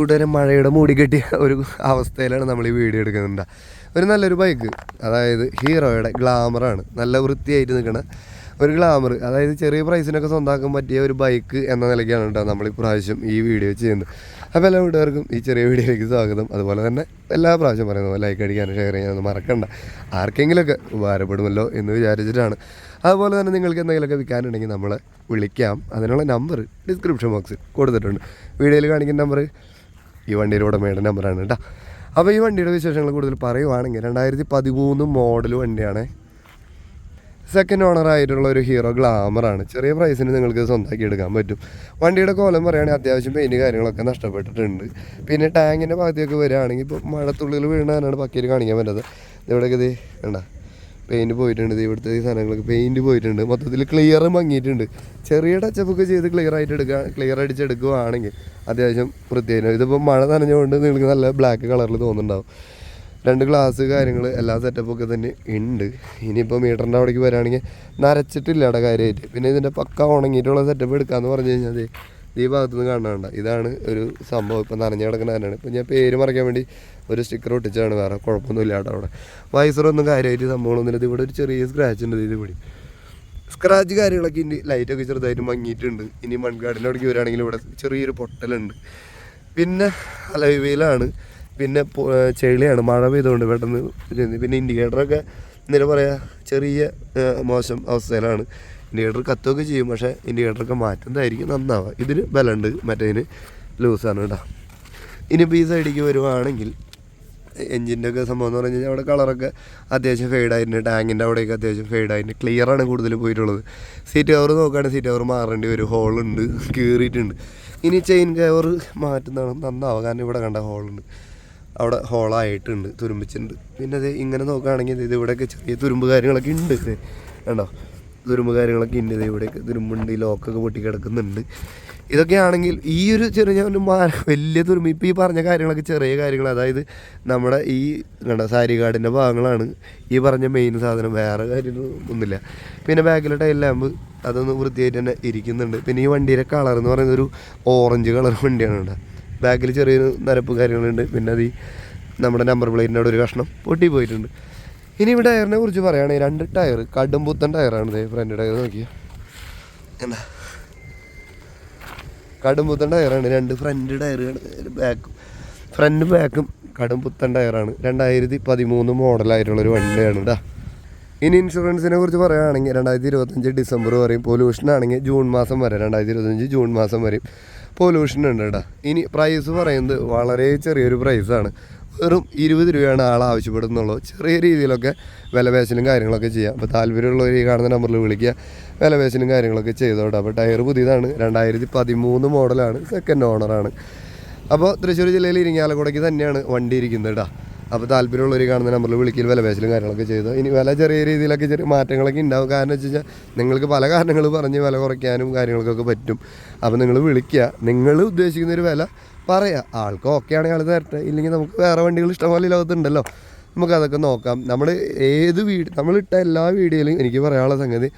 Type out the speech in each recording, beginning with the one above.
കൂട്ടുകാരെ മഴയുടെ മൂടിക്കെട്ടിയ ഒരു അവസ്ഥയിലാണ് നമ്മൾ ഈ വീഡിയോ എടുക്കുന്നുണ്ട്. ഒരു നല്ലൊരു ബൈക്ക്, അതായത് ഹീറോയുടെ ഗ്ലാമറാണ്. നല്ല വൃത്തിയായിട്ട് നിൽക്കണ ഒരു ഗ്ലാമർ, അതായത് ചെറിയ പ്രൈസിനൊക്കെ സ്വന്തമാക്കാൻ പറ്റിയ ഒരു ബൈക്ക് എന്ന നിലയ്ക്കാണ് കേട്ടോ നമ്മൾ ഇപ്രാവശ്യം ഈ വീഡിയോ ചെയ്യുന്നത്. അപ്പോൾ എല്ലാ വീട്ടുകാർക്കും ഈ ചെറിയ വീഡിയോയിലേക്ക് സ്വാഗതം. അതുപോലെ തന്നെ എല്ലാ പ്രാവശ്യം പറയുന്നത് ലൈക്ക് അടിക്കാനും ഷെയർ ചെയ്യാനൊന്നും മറക്കണ്ട, ആർക്കെങ്കിലുമൊക്കെ ഉപകാരപ്പെടുമല്ലോ എന്ന് വിചാരിച്ചിട്ടാണ്. അതുപോലെ തന്നെ നിങ്ങൾക്ക് എന്തെങ്കിലുമൊക്കെ വിൽക്കാനുണ്ടെങ്കിൽ നമ്മളെ വിളിക്കാം. അതിനുള്ള നമ്പർ ഡിസ്ക്രിപ്ഷൻ ബോക്സിൽ കൊടുത്തിട്ടുണ്ട്. വീഡിയോയിൽ കാണിക്കുന്ന നമ്പർ ഈ വണ്ടിയുടെ ഉടമയുടെ നമ്പറാണ് കേട്ടോ. അപ്പോൾ ഈ വണ്ടിയുടെ വിശേഷങ്ങൾ കൂടുതൽ പറയുവാണെങ്കിൽ 2013 മോഡൽ വണ്ടിയാണ്. സെക്കൻഡ് ഓണറായിട്ടുള്ള ഒരു ഹീറോ ഗ്ലാമറാണ്. ചെറിയ പ്രൈസിന് നിങ്ങൾക്ക് സ്വന്തമാക്കി എടുക്കാൻ പറ്റും. വണ്ടിയുടെ കോലം പറയുകയാണെങ്കിൽ അത്യാവശ്യം പെയിൻറ്റ് കാര്യങ്ങളൊക്കെ നഷ്ടപ്പെട്ടിട്ടുണ്ട്. പിന്നെ ടാങ്കിൻ്റെ ഭാഗത്തേക്ക് വരികയാണെങ്കിൽ ഇപ്പോൾ മഴത്തുള്ളിൽ വീണാനാണ് പക്കയിൽ കാണിക്കാൻ പറ്റത്. ഇവിടെയൊക്കെ ഇത് വേണ്ട പെയിൻറ്റ് പോയിട്ടുണ്ട്. ഇവിടുത്തെ ഈ സാധനങ്ങളൊക്കെ പെയിൻറ്റ് പോയിട്ടുണ്ട്. മൊത്തത്തിൽ ക്ലിയർ മങ്ങിയിട്ടുണ്ട്. ചെറിയ ടച്ചപ്പൊക്കെ ചെയ്ത് ക്ലിയർ അടിച്ചെടുക്കുകയാണെങ്കിൽ അത്യാവശ്യം വൃത്തിയായിരുന്നു. ഇതിപ്പോൾ മഴ നനഞ്ഞുകൊണ്ട് നിങ്ങൾക്ക് നല്ല ബ്ലാക്ക് കളറിൽ തോന്നുന്നുണ്ടാവും. 2 ഗ്ലാസ് കാര്യങ്ങൾ എല്ലാ സെറ്റപ്പൊക്കെ തന്നെ ഉണ്ട്. ഇനിയിപ്പോൾ മീറ്ററിൻ്റെ അവിടേക്ക് വരികയാണെങ്കിൽ നരച്ചിട്ടില്ല അവിടെ കാര്യമായിട്ട്. പിന്നെ ഇതിൻ്റെ പക്ക ഉണങ്ങിയിട്ടുള്ള സെറ്റപ്പ് എടുക്കാമെന്ന് പറഞ്ഞു കഴിഞ്ഞാൽ ഈ ഭാഗത്തുനിന്ന് കാണാണ്ട ഇതാണ് ഒരു സംഭവം. ഇപ്പോൾ നനഞ്ഞു കിടക്കുന്ന തന്നെയാണ്. ഇപ്പോൾ ഞാൻ പേര് മറിക്കാൻ വേണ്ടി ഒരു സ്റ്റിക്കർ ഒട്ടിച്ചാണ്, വേറെ കുഴപ്പമൊന്നുമില്ല കേട്ടോ. അവിടെ വൈസറൊന്നും കാര്യമായിട്ട് സംഭവമൊന്നുമില്ല. ഇവിടെ ഒരു ചെറിയ സ്ക്രാച്ച് ഉണ്ട്. ഇത് കൂടി സ്ക്രാച്ച് കാര്യങ്ങളൊക്കെ ഇനി ലൈറ്റൊക്കെ ചെറുതായിട്ട് മങ്ങിയിട്ടുണ്ട്. ഇനി മൺകാടിൻ്റെ അവിടേക്ക് വരികയാണെങ്കിൽ ഇവിടെ ചെറിയൊരു പൊട്ടലുണ്ട്. പിന്നെ അലവിയിലാണ്, പിന്നെ ചെളിയാണ്, മഴ പെയ്തുകൊണ്ട് പെട്ടെന്ന്. പിന്നെ ഇൻഡിക്കേറ്ററൊക്കെ എന്താ പറയുക ചെറിയ മോശം അവസ്ഥയിലാണ്. ഇൻഡിക്കേറ്റർ കത്തുകയൊക്കെ ചെയ്യും, പക്ഷേ ഇൻഡിക്കേറ്ററൊക്കെ മാറ്റുന്നതായിരിക്കും നന്നാവുക. ഇതിന് ബലമുണ്ട്, മറ്റേതിന് ലൂസാണ് കേട്ടോ. ഇനിയിപ്പോൾ ഈ സൈഡിലേക്ക് വരുവാണെങ്കിൽ എൻജിൻ്റെ ഒക്കെ സംഭവം എന്ന് പറഞ്ഞു കഴിഞ്ഞാൽ അവിടെ കളറൊക്കെ അത്യാവശ്യം ഫെയ്ഡായിട്ടുണ്ട്. ടാങ്കിൻ്റെ അവിടെയൊക്കെ അത്യാവശ്യം ഫെയ്ഡായിട്ടുണ്ട്. ക്ലിയറാണ് കൂടുതൽ പോയിട്ടുള്ളത്. സീറ്റ് കവർ നോക്കുകയാണെങ്കിൽ സീറ്റ് കവർ മാറേണ്ടി ഒരു ഹോളുണ്ട്, കീറിയിട്ടുണ്ട്. ഇനി ചെയിൻ കവർ മാറ്റുന്നതാണ് നന്നാവുക. കാരണം ഇവിടെ കണ്ട ഹോളുണ്ട്, അവിടെ ഹോളായിട്ടുണ്ട്, തുരുമ്പിച്ചിട്ടുണ്ട്. പിന്നെ അത് ഇങ്ങനെ നോക്കുകയാണെങ്കിൽ ഇത് ഇവിടെയൊക്കെ ചെറിയ തുരുമ്പ് കാര്യങ്ങളൊക്കെ ഉണ്ട്. കണ്ടോ തുരുമ്പ് കാര്യങ്ങളൊക്കെ ഉണ്ട്. ഇത് ഇവിടെയൊക്കെ തുരുമ്പുണ്ട്, ഈ ലോക്കൊക്കെ പൊട്ടി കിടക്കുന്നുണ്ട്. ഇതൊക്കെയാണെങ്കിൽ ഈ ഒരു ചെറിയ വലിയ തുരുമ്പ്. ഇപ്പോൾ ഈ പറഞ്ഞ കാര്യങ്ങളൊക്കെ ചെറിയ കാര്യങ്ങൾ, അതായത് നമ്മുടെ ഈ കണ്ട സാരി കാർഡിൻ്റെ ഭാഗങ്ങളാണ് ഈ പറഞ്ഞ മെയിൻ സാധനം. വേറെ കാര്യങ്ങളൊന്നുമില്ല. പിന്നെ ബാക്കിലെ ടൈൽ ലാമ്പ് അതൊന്ന് വൃത്തിയായിട്ട് തന്നെ ഇരിക്കുന്നുണ്ട്. പിന്നെ ഈ വണ്ടിയുടെ കളർ എന്ന് പറയുന്നത് ഒരു ഓറഞ്ച് കളർ വണ്ടിയാണ് കേട്ടോ. ബാക്കിൽ ചെറിയൊരു നരപ്പ് കാര്യങ്ങളുണ്ട്. പിന്നെ അത് ഈ നമ്മുടെ നമ്പർ പ്ലേറ്റിൻ്റെ അവിടെ ഒരു കഷ്ണം പൊട്ടിപ്പോയിട്ടുണ്ട്. ഇനി ഇവിടെ ടയറിനെ കുറിച്ച് പറയുകയാണെങ്കിൽ 2 ടയർ കടും പുത്തൻ ടയറാണ്. ഫ്രണ്ട് ടയർ നോക്കിയാൽ എന്താ കടും പുത്തൻ ടയറാണ്. 2 ഫ്രണ്ട് ടയറുകൾ, ഫ്രണ്ടും ബാക്കും കടും പുത്തൻ ടയറാണ്. 2013 മോഡലായിട്ടുള്ളൊരു വണ്ടിയാണ് കേട്ടോ. ഇനി ഇൻഷുറൻസിനെ കുറിച്ച് പറയുകയാണെങ്കിൽ 2025 ഡിസംബർ വരെയും, പൊല്യൂഷനാണെങ്കിൽ ജൂൺ മാസം വരെ, 2025 ജൂൺ മാസം വരെയും പൊല്യൂഷൻ ഉണ്ട് കേട്ടോ. ഇനി പ്രൈസ് പറയുന്നത് വളരെ ചെറിയൊരു പ്രൈസാണ്. വെറും 20 രൂപയാണ് ആൾ ആവശ്യപ്പെടുന്നുള്ളൂ. ചെറിയ രീതിയിലൊക്കെ വിലപേശലും കാര്യങ്ങളൊക്കെ ചെയ്യാം. അപ്പോൾ താല്പര്യമുള്ളവർ ഈ കാണുന്ന നമ്പറിൽ വിളിക്കുക, വിലപേശലും കാര്യങ്ങളൊക്കെ ചെയ്തോട്ടെ. അപ്പോൾ ടയർ പുതിയതാണ്, 2013 മോഡലാണ്, സെക്കൻഡ് ഓണറാണ്. അപ്പോൾ തൃശ്ശൂർ ജില്ലയിൽ ഇരിങ്ങാലക്കുടയ്ക്ക് തന്നെയാണ് വണ്ടി ഇരിക്കുന്നത് കേട്ടോ. അപ്പോൾ താല്പര്യമുള്ളവർ കാണുന്ന നമ്പറിൽ വിളിക്കൽ വിലപേശലും കാര്യങ്ങളൊക്കെ ചെയ്തു. ഇനി വില ചെറിയ രീതിയിലൊക്കെ ചെറിയ മാറ്റങ്ങളൊക്കെ ഉണ്ടാവും. കാരണം വെച്ച് കഴിഞ്ഞാൽ നിങ്ങൾക്ക് പല കാരണങ്ങൾ പറഞ്ഞ് വില കുറയ്ക്കാനും കാര്യങ്ങൾക്കൊക്കെ പറ്റും. അപ്പോൾ നിങ്ങൾ വിളിക്കുക, നിങ്ങൾ ഉദ്ദേശിക്കുന്നൊരു വില പറയുക. ആൾക്ക് ഓക്കെ ആണെങ്കിൽ ആൾ തരട്ടെ, ഇല്ലെങ്കിൽ നമുക്ക് വേറെ വണ്ടികൾ ഇഷ്ടംപോലെ ലോകത്തുണ്ടല്ലോ, നമുക്കതൊക്കെ നോക്കാം. നമ്മളിട്ട എല്ലാ വീഡിയോയിലും എനിക്ക് പറയാനുള്ള സംഗതി,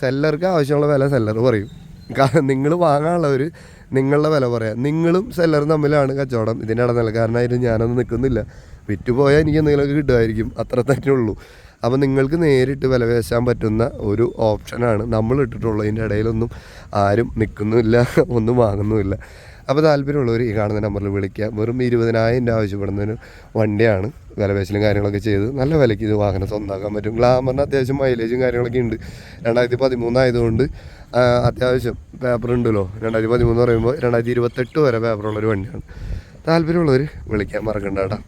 സെല്ലർക്ക് ആവശ്യമുള്ള വില സെല്ലർ പറയും. കാരണം നിങ്ങൾ വാങ്ങാനുള്ളവർ നിങ്ങളുടെ വില പറയാം. നിങ്ങളും സെല്ലറും തമ്മിലാണ് കച്ചവടം. ഇതിൻ്റെ ഇടനിലക്കാരനായിട്ട് ഞാനൊന്നും നിൽക്കുന്നില്ല. വിറ്റുപോയാൽ എനിക്ക് എന്തെങ്കിലുമൊക്കെ കിട്ടുമായിരിക്കും, അത്ര തന്നെ ഉള്ളൂ. അപ്പോൾ നിങ്ങൾക്ക് നേരിട്ട് വില പേശാൻ പറ്റുന്ന ഒരു ഓപ്ഷനാണ് നമ്മൾ ഇട്ടിട്ടുള്ളത്. ഇതിൻ്റെ ഇടയിലൊന്നും ആരും നിൽക്കുന്നുമില്ല, ഒന്നും വാങ്ങുന്നുമില്ല. അപ്പോൾ താല്പര്യമുള്ളവർ ഈ കാണുന്ന നമ്പറിൽ വിളിക്കുക. വെറും 20,000 രൂപ ആവശ്യപ്പെടുന്നൊരു വണ്ടിയാണ്. വിലപേശലും കാര്യങ്ങളൊക്കെ ചെയ്ത് നല്ല വിലയ്ക്ക് ഇത് വാഹനം സ്വന്തമാക്കാൻ പറ്റും. ഗ്ലാമറിന് അത്യാവശ്യം മൈലേജും കാര്യങ്ങളൊക്കെ ഉണ്ട്. 2013 ആയതുകൊണ്ട് അത്യാവശ്യം പേപ്പർ ഉണ്ടല്ലോ. 2013 പറയുമ്പോൾ 2028 വരെ പേപ്പറുള്ളൊരു വണ്ടിയാണ്. താല്പര്യമുള്ളവർ വിളിക്കാൻ മറക്കണ്ട കേട്ടോ.